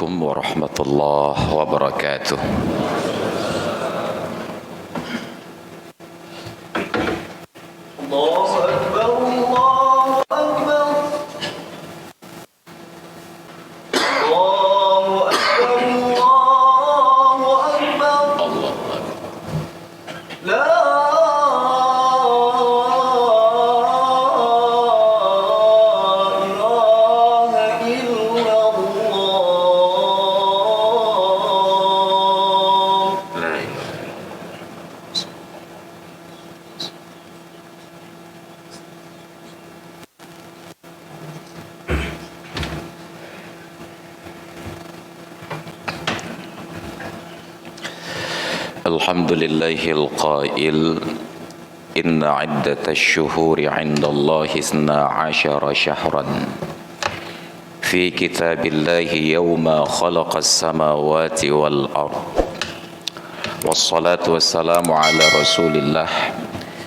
عليكم ورحمة الله وبركاته. الله أكبر الله أكبر الله أكبر الله أكبر لا إله إلا الله. الحمد لله القائل إن عدة الشهور عند الله 12 شهرا في كتاب الله يوم خلق السماوات والأرض والصلاة والسلام على رسول الله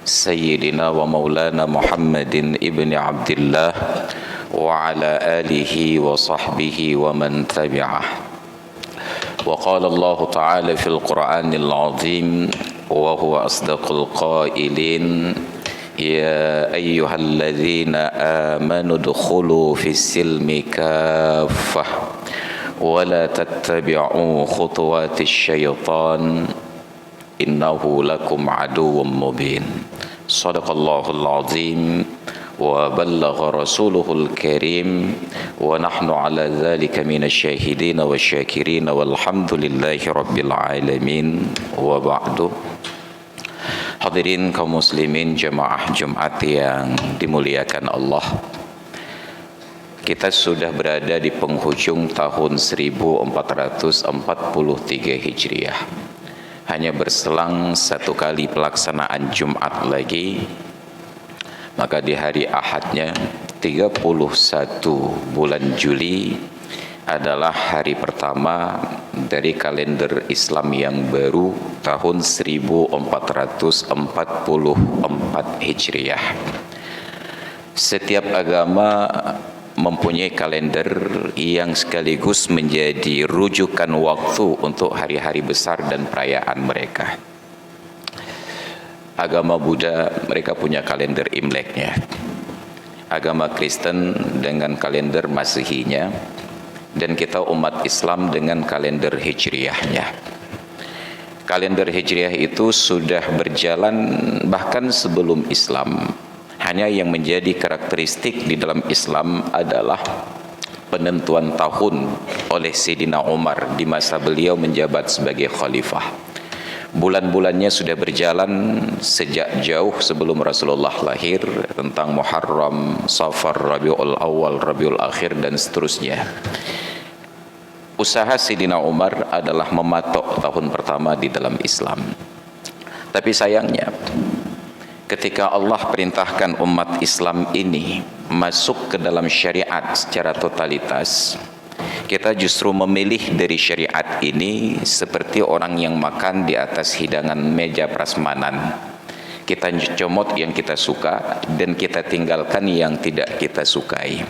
سيدنا ومولانا محمد ابن عبد الله وعلى آله وصحبه ومن تبعه. وقال الله تعالى في القرآن العظيم وهو أصدق القائلين يا أيها الذين آمنوا ادخلوا في السلم كافة ولا تتبعوا خطوات الشيطان إنه لكم عدو مبين. صدق الله العظيم وبلغ رسوله الكريم ونحن على ذلك من الشاهدين والشاكرين والحمد لله رب العالمين. وبعد. Hadirin kaum muslimin jemaah Jumat yang dimuliakan Allah, kita sudah berada di penghujung tahun 1443 Hijriah. Hanya berselang satu kali pelaksanaan Jumat lagi, maka di hari Ahadnya 31 bulan Juli adalah hari pertama dari kalender Islam yang baru tahun 1444 Hijriah. Setiap agama mempunyai kalender yang sekaligus menjadi rujukan waktu untuk hari-hari besar dan perayaan mereka. Agama Buddha mereka punya kalender Imleknya. Agama Kristen dengan kalender Masehinya, dan kita umat Islam dengan kalender Hijriahnya. Kalender Hijriah itu sudah berjalan bahkan sebelum Islam. Hanya yang menjadi karakteristik di dalam Islam adalah penentuan tahun oleh Sayyidina Umar di masa beliau menjabat sebagai khalifah. Bulan-bulannya sudah berjalan sejak jauh sebelum Rasulullah lahir, tentang Muharram, Safar, Rabiul Awal, Rabiul Akhir, dan seterusnya. Usaha Sayyidina Umar adalah mematok tahun pertama di dalam Islam. Tapi sayangnya, ketika Allah perintahkan umat Islam ini masuk ke dalam syariat secara totalitas, kita justru memilih dari syariat ini seperti orang yang makan di atas hidangan meja prasmanan. Kita comot yang kita suka dan kita tinggalkan yang tidak kita sukai.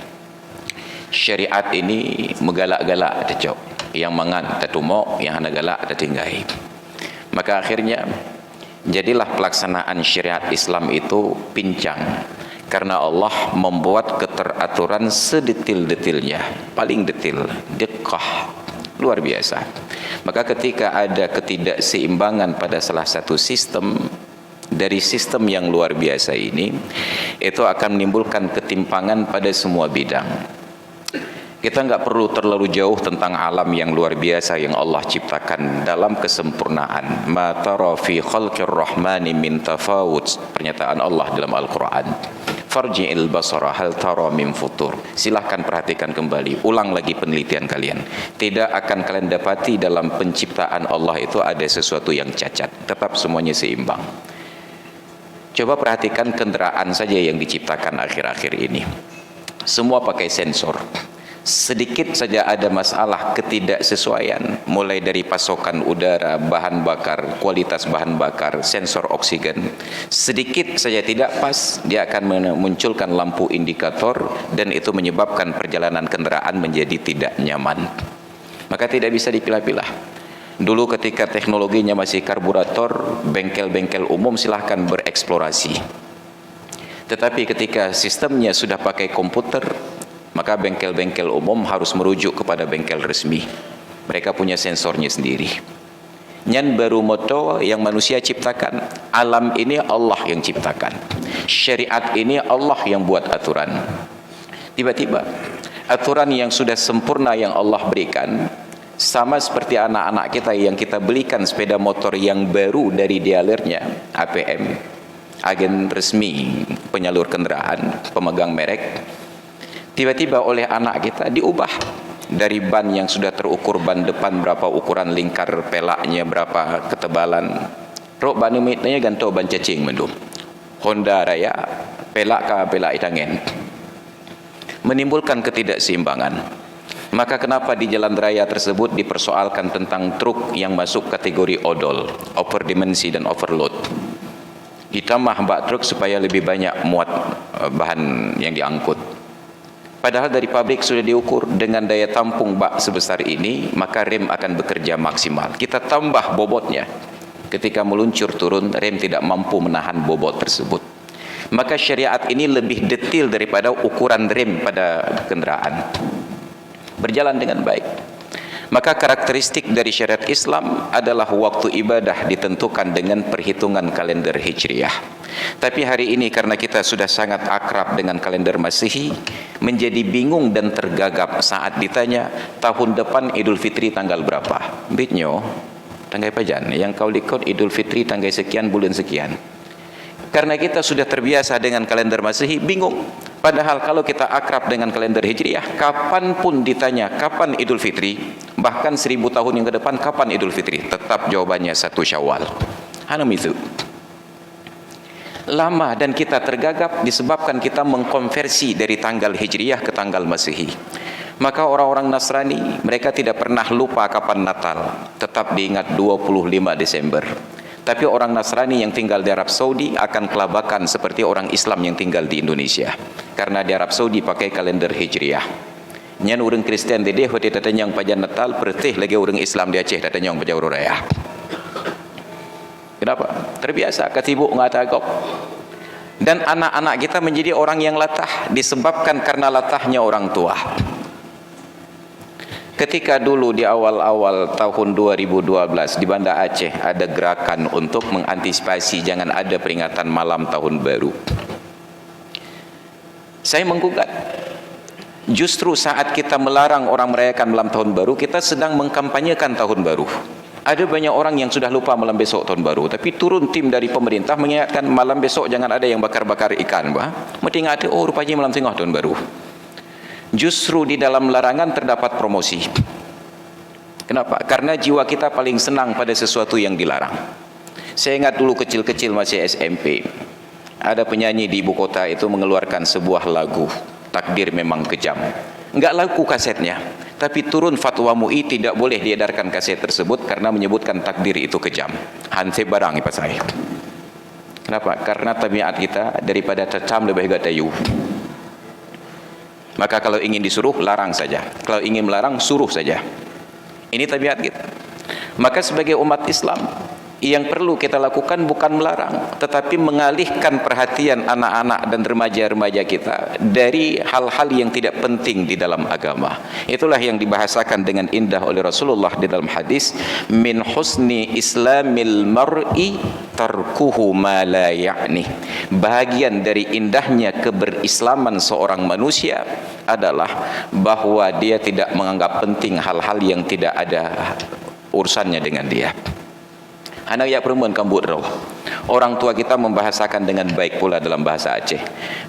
Syariat ini megalak-galak ada cok, yang mangan tatumo, yang hana galak ada tinggai. Maka akhirnya jadilah pelaksanaan syariat Islam itu pincang, karena Allah membuat keteraturan sedetil-detilnya, paling detil, dekah, luar biasa. Maka ketika ada ketidakseimbangan pada salah satu sistem dari sistem yang luar biasa ini, itu akan menimbulkan ketimpangan pada semua bidang. Kita nggak perlu terlalu jauh tentang alam yang luar biasa yang Allah ciptakan dalam kesempurnaan. Ma tara fi khalqir rahmani min tafawut, pernyataan Allah dalam Al-Quran. Farji'il basara hal tara min futur. Silahkan perhatikan kembali, ulang lagi penelitian kalian. Tidak akan kalian dapati dalam penciptaan Allah itu ada sesuatu yang cacat, tetap semuanya seimbang. Coba perhatikan kendaraan saja yang diciptakan akhir-akhir ini, semua pakai sensor. Sedikit saja ada masalah ketidaksesuaian, mulai dari pasokan udara, bahan bakar, kualitas bahan bakar, sensor oksigen, sedikit saja tidak pas, dia akan memunculkan lampu indikator, dan itu menyebabkan perjalanan kendaraan menjadi tidak nyaman. Maka tidak bisa dipilah-pilah. Dulu ketika teknologinya masih karburator, bengkel-bengkel umum silahkan bereksplorasi. Tetapi ketika sistemnya sudah pakai komputer, maka bengkel-bengkel umum harus merujuk kepada bengkel resmi. Mereka punya sensornya sendiri. Nyan baru moto yang manusia ciptakan. Alam ini Allah yang ciptakan. Syariat ini Allah yang buat aturan. Tiba-tiba aturan yang sudah sempurna yang Allah berikan, sama seperti anak-anak kita yang kita belikan sepeda motor yang baru dari dealernya, APM, agen resmi penyalur kendaraan, pemegang merek, tiba-tiba oleh anak kita diubah dari ban yang sudah terukur, ban depan berapa ukuran lingkar pelaknya, berapa ketebalan, rok ban umitnya ganto ban cacing mendum Honda Raya pelak ka pelak itangen, menimbulkan ketidakseimbangan. Maka kenapa di jalan raya tersebut dipersoalkan tentang truk yang masuk kategori odol, overdimensi dan overload, ditambah bak truk supaya lebih banyak muat bahan yang diangkut. Padahal dari pabrik sudah diukur dengan daya tampung bak sebesar ini, maka rem akan bekerja maksimal. Kita tambah bobotnya, ketika meluncur turun, rem tidak mampu menahan bobot tersebut. Maka syariat ini lebih detail daripada ukuran rem pada kendaraan. Berjalan dengan baik. Maka karakteristik dari syariat Islam adalah waktu ibadah ditentukan dengan perhitungan kalender Hijriah. Tapi hari ini karena kita sudah sangat akrab dengan kalender Masehi, menjadi bingung dan tergagap saat ditanya tahun depan Idul Fitri tanggal berapa. Bitnyo, tanggal pajan yang kau likut Idul Fitri tanggal sekian bulan sekian. Karena kita sudah terbiasa dengan kalender Masehi, bingung. Padahal kalau kita akrab dengan kalender Hijriah, kapanpun ditanya kapan Idul Fitri, bahkan 1000 tahun yang ke depan kapan Idul Fitri, tetap jawabannya 1 Syawal. Hanum itu. Lama dan kita tergagap disebabkan kita mengkonversi dari tanggal Hijriah ke tanggal Masehi. Maka orang-orang Nasrani, mereka tidak pernah lupa kapan Natal, tetap diingat 25 Desember. Tapi orang Nasrani yang tinggal di Arab Saudi akan kelabakan seperti orang Islam yang tinggal di Indonesia. Karena di Arab Saudi pakai kalender Hijriah. Nyan orang Kristen di deh waktu datang yang pajan Natal, pertih lagi orang Islam di Aceh datang yang pajan Raya. Kenapa? Terbiasa ketibuk ngatagok. Dan anak-anak kita menjadi orang yang latah disebabkan karena latahnya orang tua. Ketika dulu di awal-awal tahun 2012 di Banda Aceh ada gerakan untuk mengantisipasi jangan ada peringatan malam tahun baru. Saya menggugat. Justru saat kita melarang orang merayakan malam tahun baru, kita sedang mengkampanyekan tahun baru. Ada banyak orang yang sudah lupa malam besok tahun baru, tapi turun tim dari pemerintah mengingatkan malam besok jangan ada yang bakar-bakar ikan, bah. Mesti ingat, oh rupanya malam tengah tahun baru. Justru di dalam larangan terdapat promosi. Kenapa? Karena jiwa kita paling senang pada sesuatu yang dilarang. Saya ingat dulu kecil-kecil masih SMP, ada penyanyi di ibu kota itu mengeluarkan sebuah lagu, Takdir Memang Kejam. Enggak laku kasetnya, tapi turun fatwa MUI tidak boleh diedarkan kaset tersebut karena menyebutkan takdir itu kejam. Hansip barang ipa saya. Kenapa? Karena tabiat kita daripada cacam lebih baik dayu. Maka kalau ingin disuruh, larang saja. Kalau ingin melarang, suruh saja. Ini tabiat kita. Maka sebagai umat Islam, yang perlu kita lakukan bukan melarang, tetapi mengalihkan perhatian anak-anak dan remaja-remaja kita dari hal-hal yang tidak penting di dalam agama. Itulah yang dibahasakan dengan indah oleh Rasulullah di dalam hadis, min husni islamil mar'i tarkuhu ma la ya'ni. Bahagian dari indahnya keberislaman seorang manusia adalah bahwa dia tidak menganggap penting hal-hal yang tidak ada urusannya dengan dia. Anak yang perempuan kambut roh. Orang tua kita membahasakan dengan baik pula dalam bahasa Aceh.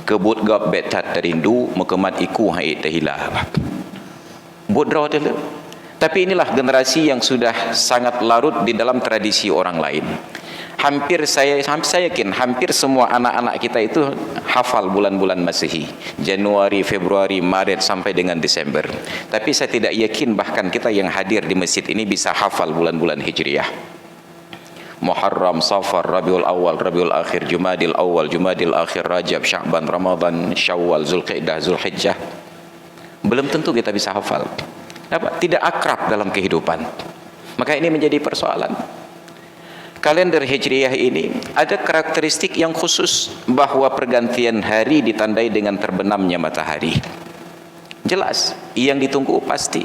Kebut gap betat terindu, mekemat iku hai tehila. But roh dulu. Tapi inilah generasi yang sudah sangat larut di dalam tradisi orang lain. Saya yakin hampir semua anak-anak kita itu hafal bulan-bulan Masehi, Januari, Februari, Maret sampai dengan Desember. Tapi saya tidak yakin bahkan kita yang hadir di masjid ini bisa hafal bulan-bulan Hijriah. Muharram, Safar, Rabiul Awal, Rabiul Akhir, Jumadil Awal, Jumadil Akhir, Rajab, Sya'ban, Ramadan, Syawal, Zulqa'dah, Zulhijjah. Belum tentu kita bisa hafal. Tidak akrab dalam kehidupan. Maka ini menjadi persoalan. Kalender Hijriah ini ada karakteristik yang khusus, bahwa pergantian hari ditandai dengan terbenamnya matahari. Jelas, yang ditunggu pasti.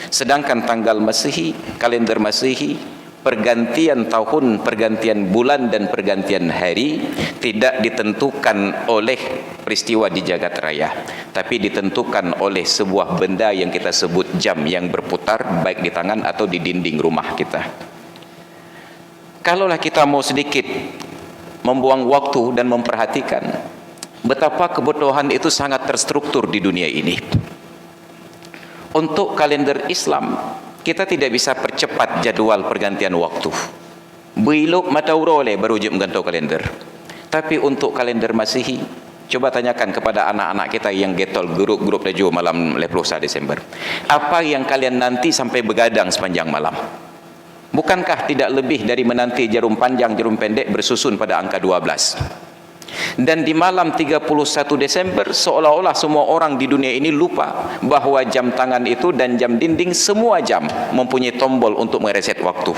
Sedangkan tanggal Masehi, kalender Masehi, pergantian tahun, pergantian bulan dan pergantian hari tidak ditentukan oleh peristiwa di jagat raya, tapi ditentukan oleh sebuah benda yang kita sebut jam yang berputar baik di tangan atau di dinding rumah kita. Kalaulah kita mau sedikit membuang waktu dan memperhatikan betapa kebutuhan itu sangat terstruktur di dunia ini. Untuk kalender Islam, kita tidak bisa percepat jadwal pergantian waktu. Biluk mataurole baru je menggantau kalender. Tapi untuk kalender Masehi, coba tanyakan kepada anak-anak kita yang getol grup-grup lejo malam 21 Desember. Apa yang kalian nanti sampai begadang sepanjang malam? Bukankah tidak lebih dari menanti jarum panjang, jarum pendek bersusun pada angka 12? Dan di malam 31 Desember seolah-olah semua orang di dunia ini lupa bahwa jam tangan itu dan jam dinding, semua jam mempunyai tombol untuk mereset waktu.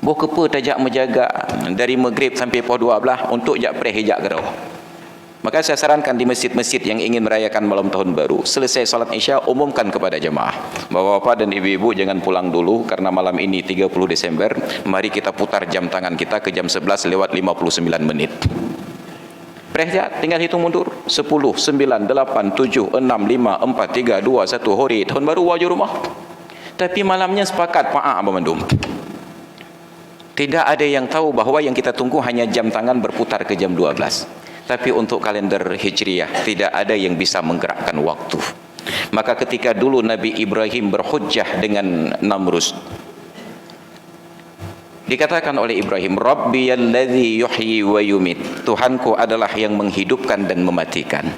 Bokepa tajak menjaga dari maghrib sampai pukul 12 untuk jak prehijak gerau. Maka saya sarankan di masjid-masjid yang ingin merayakan malam tahun baru, selesai salat Isya umumkan kepada jemaah, bapak-bapak dan ibu-ibu jangan pulang dulu karena malam ini 30 Desember, mari kita putar jam tangan kita ke jam 11 lewat 59 menit. Prehijak, tinggal hitung mundur 10, 9, 8, 7, 6, 5, 4, 3, 2, 1 hori tahun baru wajah rumah. Tapi malamnya sepakat maaf Abang. Tidak ada yang tahu bahwa yang kita tunggu hanya jam tangan berputar ke jam 12. Tapi untuk kalender Hijriah tidak ada yang bisa menggerakkan waktu. Maka ketika dulu Nabi Ibrahim berhujjah dengan Namrus, dikatakan oleh Ibrahim, Rabbiyalladzi yuhyi wa yumit, Tuhanku adalah yang menghidupkan dan mematikan.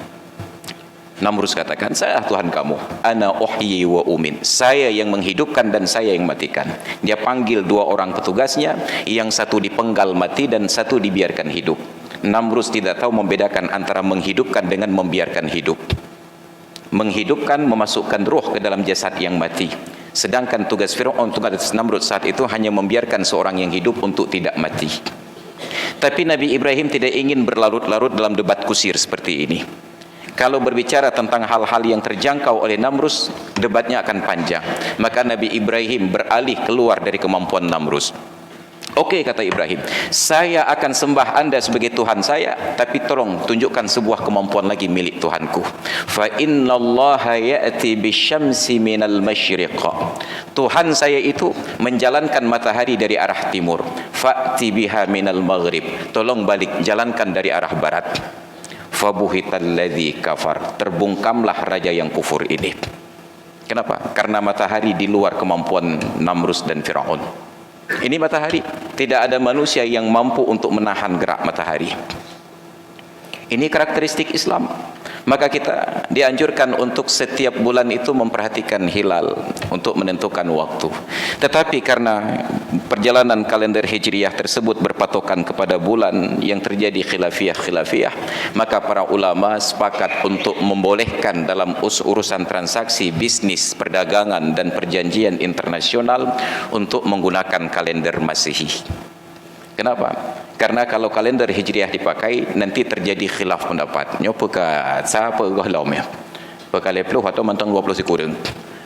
Namrus katakan, saya Tuhan kamu, ana uhyi wa umit, saya yang menghidupkan dan saya yang mematikan. Dia panggil dua orang petugasnya, yang satu dipenggal mati dan satu dibiarkan hidup. Namrus tidak tahu membedakan antara menghidupkan dengan membiarkan hidup. Menghidupkan memasukkan ruh ke dalam jasad yang mati, sedangkan tugas Fir'aun, tugas Namrus saat itu hanya membiarkan seorang yang hidup untuk tidak mati. Tapi Nabi Ibrahim tidak ingin berlarut-larut dalam debat kusir seperti ini. Kalau berbicara tentang hal-hal yang terjangkau oleh Namrus, debatnya akan panjang. Maka Nabi Ibrahim beralih keluar dari kemampuan Namrus. Okey, kata Ibrahim, saya akan sembah anda sebagai Tuhan saya, tapi tolong tunjukkan sebuah kemampuan lagi milik Tuhanku. Fa innallaha ya'ti bisyamsi minal masyriq. Tuhan saya itu menjalankan matahari dari arah timur. Fa'ti biha minal maghrib. Tolong balik, jalankan dari arah barat. Fabuhitalladzi kafar. Terbungkamlah raja yang kufur ini. Kenapa? Karena matahari di luar kemampuan Namrus dan Firaun. Ini matahari, tidak ada manusia yang mampu untuk menahan gerak matahari. Ini karakteristik Islam. Maka kita dianjurkan untuk setiap bulan itu memperhatikan hilal untuk menentukan waktu. Tetapi karena perjalanan kalender Hijriah tersebut berpatokan kepada bulan yang terjadi khilafiyah, maka para ulama sepakat untuk membolehkan dalam urusan transaksi bisnis, perdagangan dan perjanjian internasional untuk menggunakan kalender Masehi. Kenapa? Karena kalau kalender Hijriah dipakai, nanti terjadi khilaf pendapat. Nyopo ka siapa gohlom ya? Pakai 10 atau mantang 20 kurang.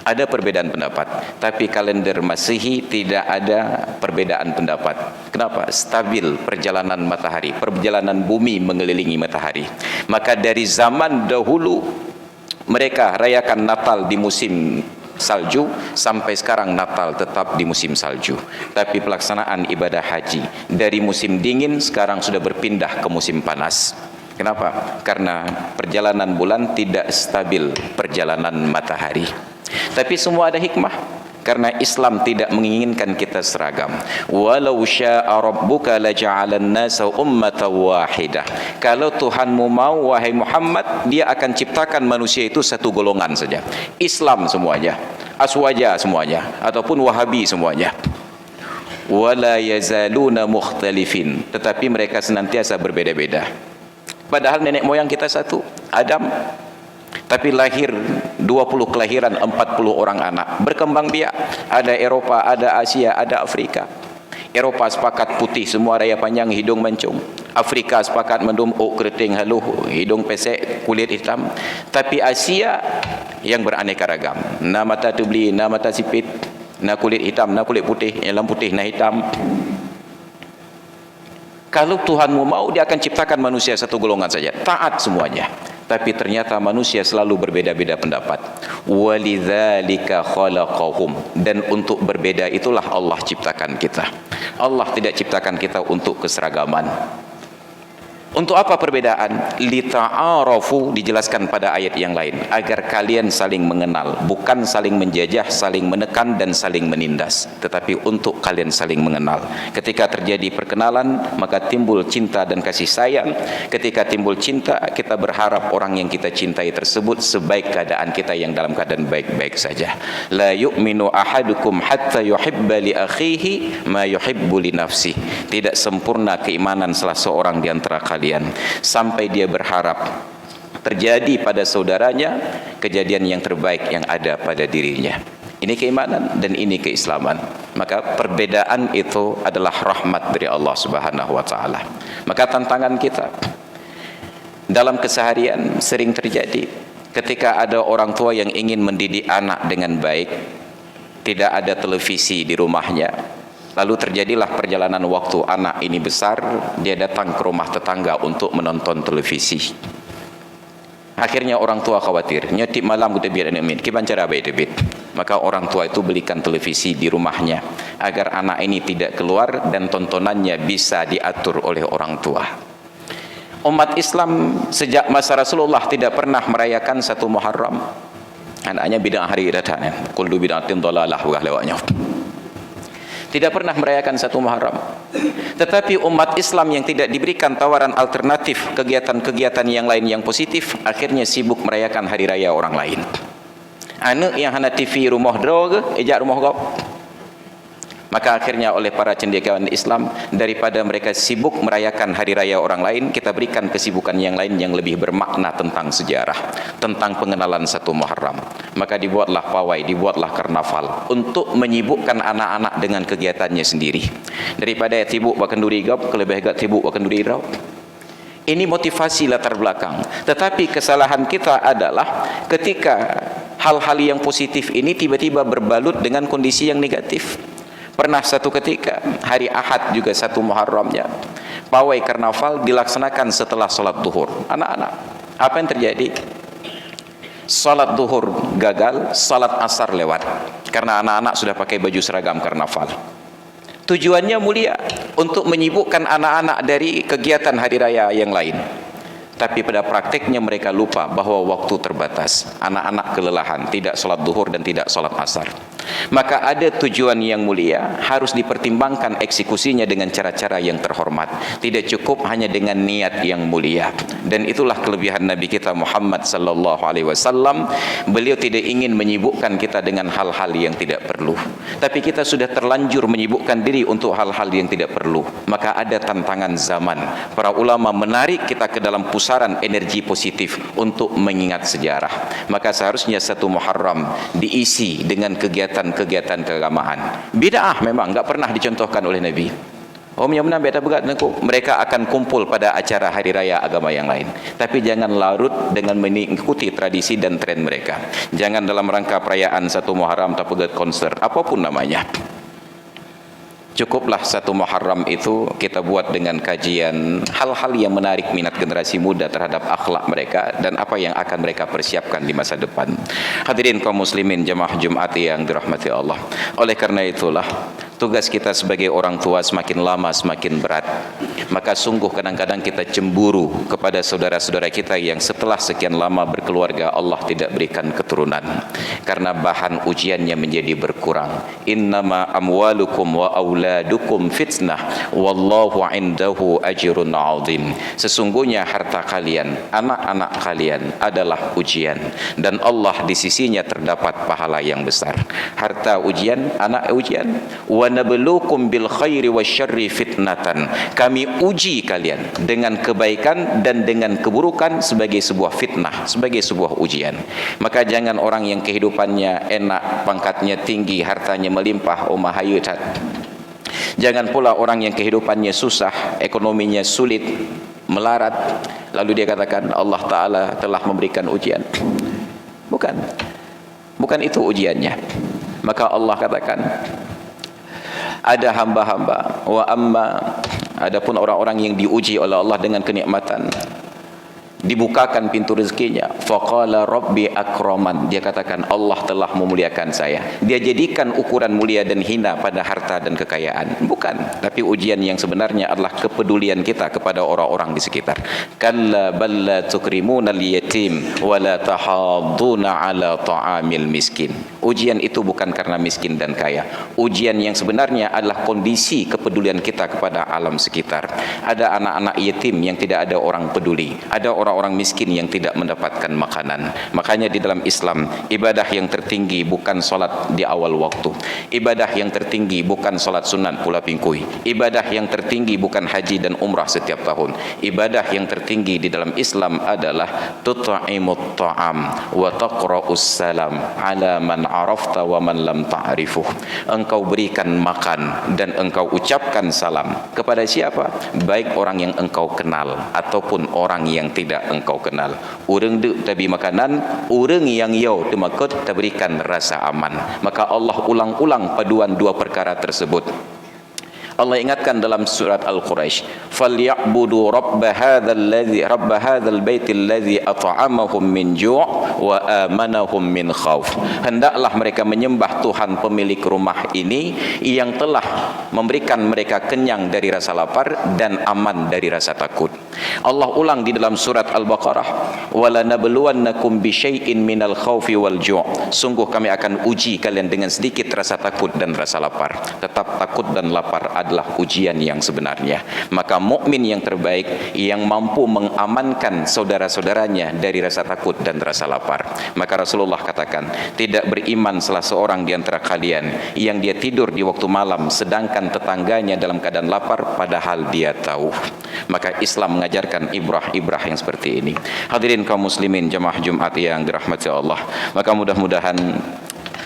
Ada perbedaan pendapat, tapi kalender Masehi tidak ada perbedaan pendapat. Kenapa? Stabil perjalanan matahari, perjalanan bumi mengelilingi matahari. Maka dari zaman dahulu mereka rayakan Natal di musim salju, sampai sekarang Natal tetap di musim salju. Tapi pelaksanaan ibadah haji dari musim dingin sekarang sudah berpindah ke musim panas. Kenapa? Karena perjalanan bulan tidak stabil perjalanan matahari. Tapi semua ada hikmah. Karena Islam tidak menginginkan kita seragam. Walau syaa rabbuka laja'alan nasa ummatan wahidah. Kalau Tuhanmu mau wahai Muhammad, dia akan ciptakan manusia itu satu golongan saja. Islam semuanya, Aswaja semuanya, ataupun Wahabi semuanya. Wala yazaluna mukhtalifin. Tetapi mereka senantiasa berbeda-beda. Padahal nenek moyang kita satu, Adam. Tapi lahir 20 kelahiran 40 orang anak, berkembang biak. Ada Eropah, ada Asia, ada Afrika. Eropah sepakat putih, semua raya panjang, hidung mancung. Afrika sepakat mendum, keriting haluh, hidung pesek, kulit hitam. Tapi Asia yang beraneka ragam. Na mata tubli, na mata sipit, na kulit hitam, na kulit putih, yang putih, na hitam. Kalau Tuhanmu mau, dia akan ciptakan manusia satu golongan saja, taat semuanya. Tapi ternyata manusia selalu berbeda-beda pendapat. Walidzalika khalaqahum, dan untuk berbeda itulah Allah ciptakan kita. Allah tidak ciptakan kita untuk keseragaman. Untuk apa perbedaan? Lita'arafu, dijelaskan pada ayat yang lain, agar kalian saling mengenal, bukan saling menjajah, saling menekan dan saling menindas, tetapi untuk kalian saling mengenal. Ketika terjadi perkenalan, maka timbul cinta dan kasih sayang. Ketika timbul cinta, kita berharap orang yang kita cintai tersebut sebaik keadaan kita yang dalam keadaan baik-baik saja. La yu'minu ahadukum hatta yuhibba li akhihi ma yuhibbu li nafsi. Tidak sempurna keimanan salah seorang di antara kalian sampai dia berharap terjadi pada saudaranya kejadian yang terbaik yang ada pada dirinya. Ini keimanan dan ini keislaman. Maka perbedaan itu adalah rahmat dari Allah Subhanahu wa taala. Maka tantangan kita dalam keseharian sering terjadi ketika ada orang tua yang ingin mendidik anak dengan baik, tidak ada televisi di rumahnya. Lalu terjadilah perjalanan waktu, anak ini besar, dia datang ke rumah tetangga untuk menonton televisi. Akhirnya orang tua khawatir, nyetip malam kita biar anak min, kiban cara baik debit. Maka orang tua itu belikan televisi di rumahnya agar anak ini tidak keluar dan tontonannya bisa diatur oleh orang tua. Umat Islam sejak masa Rasulullah tidak pernah merayakan satu Muharram. Anaknya bid'ah hari datang, kullu bid'atin dhalalah wah lewatnya. Tidak pernah merayakan satu Muharram. Tetapi umat Islam yang tidak diberikan tawaran alternatif, kegiatan-kegiatan yang lain yang positif, akhirnya sibuk merayakan hari raya orang lain. Anak yang hana TV rumah drog, ejak rumah gop. Maka akhirnya oleh para cendekiawan Islam, daripada mereka sibuk merayakan hari raya orang lain, kita berikan kesibukan yang lain yang lebih bermakna tentang sejarah, tentang pengenalan satu Muharram. Maka dibuatlah pawai, dibuatlah karnaval untuk menyibukkan anak-anak dengan kegiatannya sendiri. Daripada sibuk bakenduri gap, kelebih gak sibuk bakenduri rau. Ini motivasi latar belakang. Tetapi kesalahan kita adalah ketika hal-hal yang positif ini tiba-tiba berbalut dengan kondisi yang negatif. Pernah satu ketika hari Ahad juga satu Muharramnya, pawai karnaval dilaksanakan setelah salat duhur. Anak-anak, apa yang terjadi? Salat duhur gagal, salat asar lewat karena anak-anak sudah pakai baju seragam karnaval. Tujuannya mulia, untuk menyibukkan anak-anak dari kegiatan hari raya yang lain. Tapi pada praktiknya mereka lupa bahwa waktu terbatas. Anak-anak kelelahan, tidak salat duhur dan tidak salat asar. Maka ada tujuan yang mulia, harus dipertimbangkan eksekusinya dengan cara-cara yang terhormat. Tidak cukup hanya dengan niat yang mulia. Dan itulah kelebihan Nabi kita Muhammad sallallahu alaihi wasallam. Beliau tidak ingin menyibukkan kita dengan hal-hal yang tidak perlu. Tapi kita sudah terlanjur menyibukkan diri untuk hal-hal yang tidak perlu. Maka ada tantangan zaman. Para ulama menarik kita ke dalam pusaran energi positif untuk mengingat sejarah. Maka seharusnya satu Muharram diisi dengan kegiatan-kegiatan keagamaan. Bid'ah memang enggak pernah dicontohkan oleh Nabi. Yang benar beda begat mereka akan kumpul pada acara hari raya agama yang lain. Tapi jangan larut dengan mengikuti tradisi dan tren mereka. Jangan dalam rangka perayaan satu Muharram atau konser apapun namanya. Cukuplah satu Muharram itu kita buat dengan kajian hal-hal yang menarik minat generasi muda terhadap akhlak mereka dan apa yang akan mereka persiapkan di masa depan. Hadirin kaum muslimin jemaah Jumat yang dirahmati Allah. Oleh karena itulah tugas kita sebagai orang tua semakin lama semakin berat. Maka sungguh kadang-kadang kita cemburu kepada saudara-saudara kita yang setelah sekian lama berkeluarga Allah tidak berikan keturunan. Karena bahan ujiannya menjadi berkurang. Innama amwalukum wa auladukum fitnah wallahu indahu ajrun azim. Sesungguhnya harta kalian, anak-anak kalian adalah ujian dan Allah di sisinya terdapat pahala yang besar. Harta ujian, anak ujian. Wa nabluukum bil khairi wasyarri fitnatan. Kami uji kalian dengan kebaikan dan dengan keburukan sebagai sebuah fitnah, sebagai sebuah ujian. Maka jangan orang yang kehidupannya enak, pangkatnya tinggi, hartanya melimpah, mahayu. Jangan pula orang yang kehidupannya susah, ekonominya sulit, melarat, lalu dia katakan Allah Ta'ala telah memberikan ujian. Bukan itu ujiannya. Maka Allah katakan, ada hamba-hamba, wa amma, adapun orang-orang yang diuji oleh Allah dengan kenikmatan, dibukakan pintu rezekinya, faqala rabbi akraman, dia katakan Allah telah memuliakan saya. Dia jadikan ukuran mulia dan hina pada harta dan kekayaan. Bukan, tapi ujian yang sebenarnya adalah kepedulian kita kepada orang-orang di sekitar. Kalla bal la tukrimuna al-yatim wa la tahadduna ala ta'amil miskin. Ujian itu bukan karena miskin dan kaya. Ujian yang sebenarnya adalah kondisi kepedulian kita kepada alam sekitar. Ada anak-anak yatim yang tidak ada orang peduli, ada orang-orang miskin yang tidak mendapatkan makanan. Makanya di dalam Islam, ibadah yang tertinggi bukan solat di awal waktu, ibadah yang tertinggi bukan solat sunat pula pingkui, ibadah yang tertinggi bukan haji dan umrah setiap tahun. Ibadah yang tertinggi di dalam Islam adalah tut'imut ta'am wa taqra'us salam ala man arafta wa man lam ta'rifuh. Engkau berikan makan dan engkau ucapkan salam kepada siapa? Baik orang yang engkau kenal ataupun orang yang tidak engkau kenal. Urang duk tabi makanan, urang yang yau temakut terberikan rasa aman. Maka Allah ulang-ulang paduan dua perkara tersebut. Allah ingatkan dalam surat Al-Quraisy, "Falyabudu rabb hadzal baitil ladzi at'amahum min ju' wa amanahum min khauf." Hendaklah mereka menyembah Tuhan pemilik rumah ini yang telah memberikan mereka kenyang dari rasa lapar dan aman dari rasa takut. Allah ulang di dalam surat Al-Baqarah, "Walanabluwannakum bisyai'in minal khaufi wal ju'." Sungguh kami akan uji kalian dengan sedikit rasa takut dan rasa lapar. Tetap takut dan lapar adalah ujian yang sebenarnya. Maka mukmin yang terbaik yang mampu mengamankan saudara-saudaranya dari rasa takut dan rasa lapar. Maka Rasulullah katakan, tidak beriman salah seorang di antara kalian yang dia tidur di waktu malam sedangkan tetangganya dalam keadaan lapar padahal dia tahu. Maka Islam mengajarkan ibrah-ibrah yang seperti ini. Hadirin kaum muslimin jemaah Jumat yang dirahmati Allah. Maka mudah-mudahan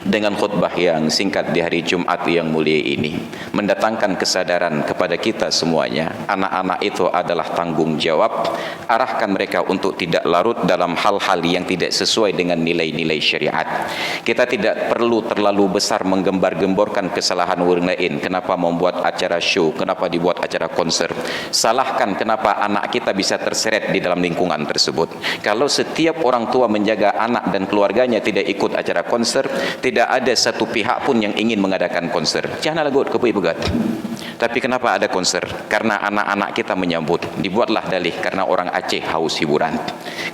dengan khutbah yang singkat di hari Jumat yang mulia ini mendatangkan kesadaran kepada kita semuanya, anak-anak itu adalah tanggung jawab. Arahkan mereka untuk tidak larut dalam hal-hal yang tidak sesuai dengan nilai-nilai syariat. Kita tidak perlu terlalu besar menggembar-gemborkan kesalahan orang lain. Kenapa membuat acara show, kenapa dibuat acara konser. Salahkan kenapa anak kita bisa terseret di dalam lingkungan tersebut. Kalau setiap orang tua menjaga anak dan keluarganya tidak ikut acara konser, tidak ada satu pihak pun yang ingin mengadakan konser. Jangan lagut kepui pegat. Tapi kenapa ada konser? Karena anak-anak kita menyambut. Dibuatlah dalih karena orang Aceh haus hiburan.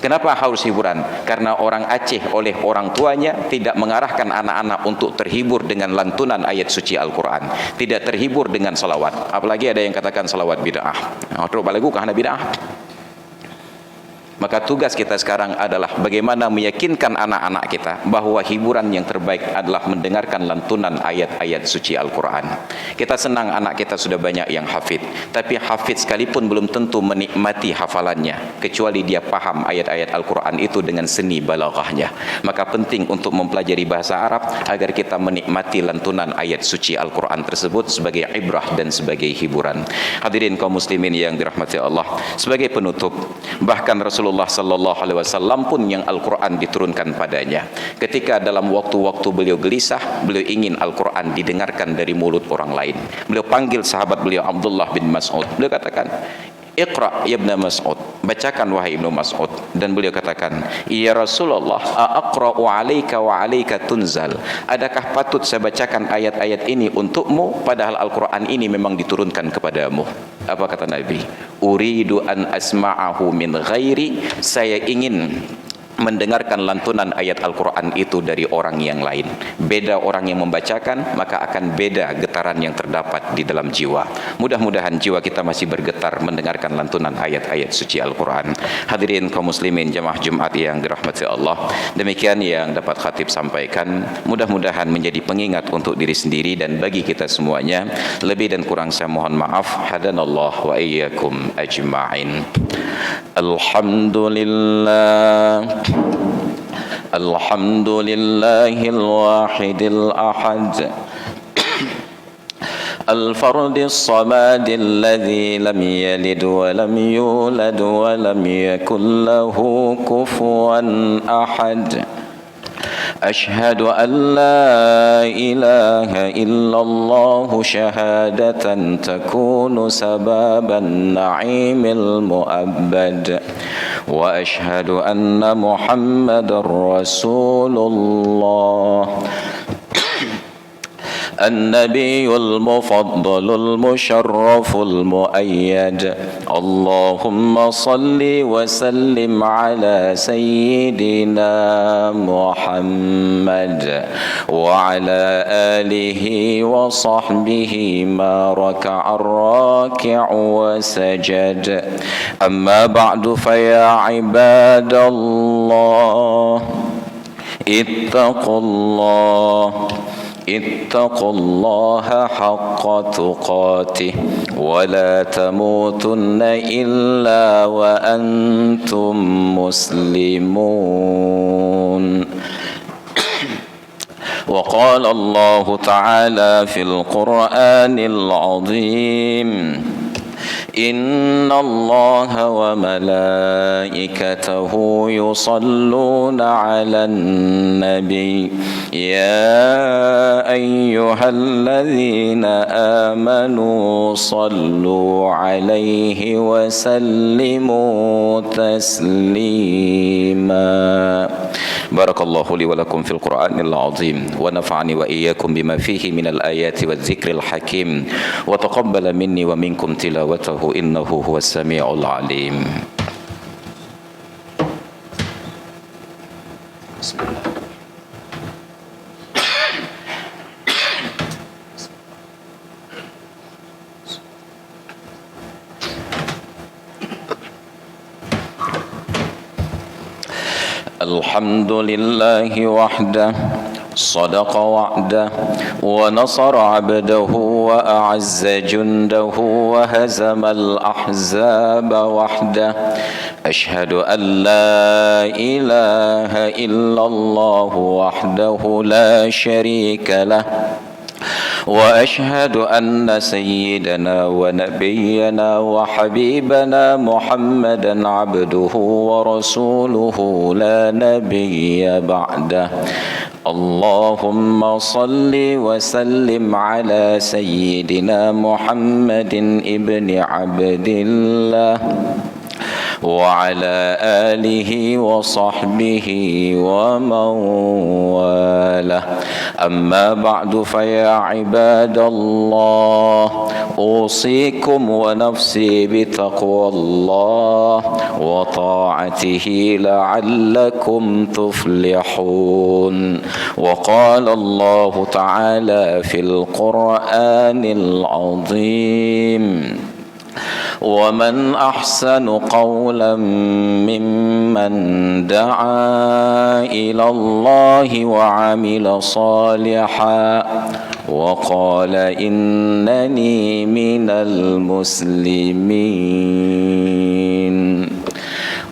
Kenapa haus hiburan? Karena orang Aceh oleh orang tuanya tidak mengarahkan anak-anak untuk terhibur dengan lantunan ayat suci Al-Quran. Tidak terhibur dengan salawat. Apalagi ada yang katakan salawat bid'ah. Terus balagu kahana bid'ah. Maka tugas kita sekarang adalah bagaimana meyakinkan anak-anak kita bahwa hiburan yang terbaik adalah mendengarkan lantunan ayat-ayat suci Al-Quran. Kita senang anak kita sudah banyak yang hafid, tapi hafid sekalipun belum tentu menikmati hafalannya, kecuali dia paham ayat-ayat Al-Quran itu dengan seni balaghahnya. Maka penting untuk mempelajari bahasa Arab agar kita menikmati lantunan ayat suci Al-Quran tersebut sebagai ibrah dan sebagai hiburan. Hadirin kaum muslimin yang dirahmati Allah, sebagai penutup, bahkan Rasulullah sallallahu alaihi wasallam pun yang Al-Quran diturunkan padanya. Ketika dalam waktu-waktu beliau gelisah, beliau ingin Al-Quran didengarkan dari mulut orang lain. Beliau panggil sahabat beliau Abdullah bin Mas'ud. Beliau katakan, "Iqra ya Ibn Mas'ud." Bacakan wahai Ibnu Mas'ud. Dan beliau katakan, "Ya Rasulullah, aqra'u 'alaika wa 'alaika tunzal." Adakah patut saya bacakan ayat-ayat ini untukmu padahal Al-Quran ini memang diturunkan kepadamu? Apa kata Nabi? "Uridu an asma'ahu min ghairi." Saya ingin mendengarkan lantunan ayat Al-Quran itu dari orang yang lain. Beda orang yang membacakan, maka akan beda getaran yang terdapat di dalam jiwa. Mudah-mudahan jiwa kita masih bergetar mendengarkan lantunan ayat-ayat suci Al-Quran. Hadirin kaum muslimin jamaah Jumat yang dirahmati Allah, demikian yang dapat khatib sampaikan. Mudah-mudahan menjadi pengingat untuk diri sendiri dan bagi kita semuanya. Lebih dan kurang saya mohon maaf. Hadanallah wa iyyakum ajma'in. Alhamdulillah. الحمد لله الواحد الأحد الفرد الصمد الذي لم يلد ولم يولد ولم يكن له كفوا أحد أشهد أن لا إله إلا الله شهادة تكون سبب النعيم المؤبد وأشهد أن محمد رسول الله النبي المفضل المشرف المؤيد اللهم صل وسلم على سيدنا محمد وعلى آله وصحبه ما ركع الراكع وسجد أما بعد فيا عباد الله اتقوا الله حق تقاته ولا تموتن إلا وأنتم مسلمون وقال الله تعالى في القرآن العظيم إن الله وملائكته يصلون على النبي يا أيها الذين آمنوا صلوا عليه وسلموا تسليما بارك الله لي ولكم في القرآن العظيم ونفعني وإياكم بما فيه من الآيات والذكر الحكيم وتقبل مني ومنكم تلاوته إنه هو السميع العليم. بسم الله. الحمد لله وحده صدق وعده ونصر عبده وأعز جنده وهزم الأحزاب وحده أشهد أن لا إله إلا الله وحده لا شريك له وأشهد أن سيدنا ونبينا وحبيبنا محمدا عبده ورسوله لا نبي بعده اللهم صل وسلم على سيدنا محمد ابن عبد الله وعلى آله وصحبه ومن والاه أما بعد فيا عباد الله أوصيكم ونفسي بتقوى الله وطاعته لعلكم تفلحون وقال الله تعالى في القرآن العظيم ومن أحسن قولا ممن دعا إلى الله وعمل صالحا وقال إنني من المسلمين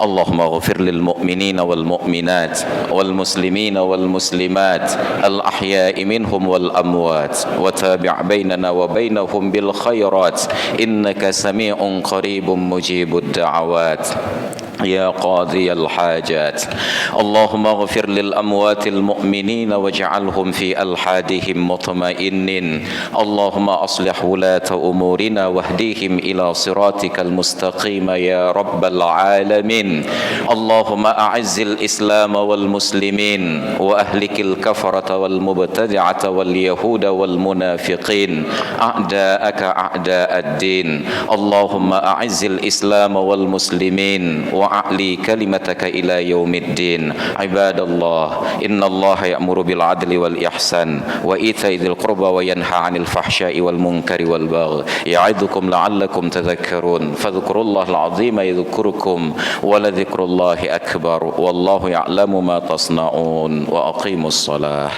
اللهم اغفر للمؤمنين والمؤمنات والمسلمين والمسلمات الأحياء منهم والأموات وتابع بيننا وبينهم بالخيرات إنك سميع قريب مجيب الدعوات يا قاضي الحاجات اللهم اغفر للأموات المؤمنين واجعلهم في ألحادهم مطمئنين اللهم أصلح ولاة أمورنا واهديهم إلى صراطك المستقيم يا رب العالمين اللهم أعز الإسلام والمسلمين وأهلك الكفرة والمبتدعة واليهود والمنافقين أعداءك أعداء الدين اللهم أعز الإسلام والمسلمين وأعلي كلمتك إلى يوم الدين. عباد الله، إن الله يأمر بالعدل والإحسان وإيتاء ذي القربى وينهى عن الفحشاء والمنكر والبغي يعظكم لعلكم تذكرون. فاذكروا الله العظيم يذكركم ولذكر الله أكبر والله يعلم ما تصنعون. وأقيموا الصلاة.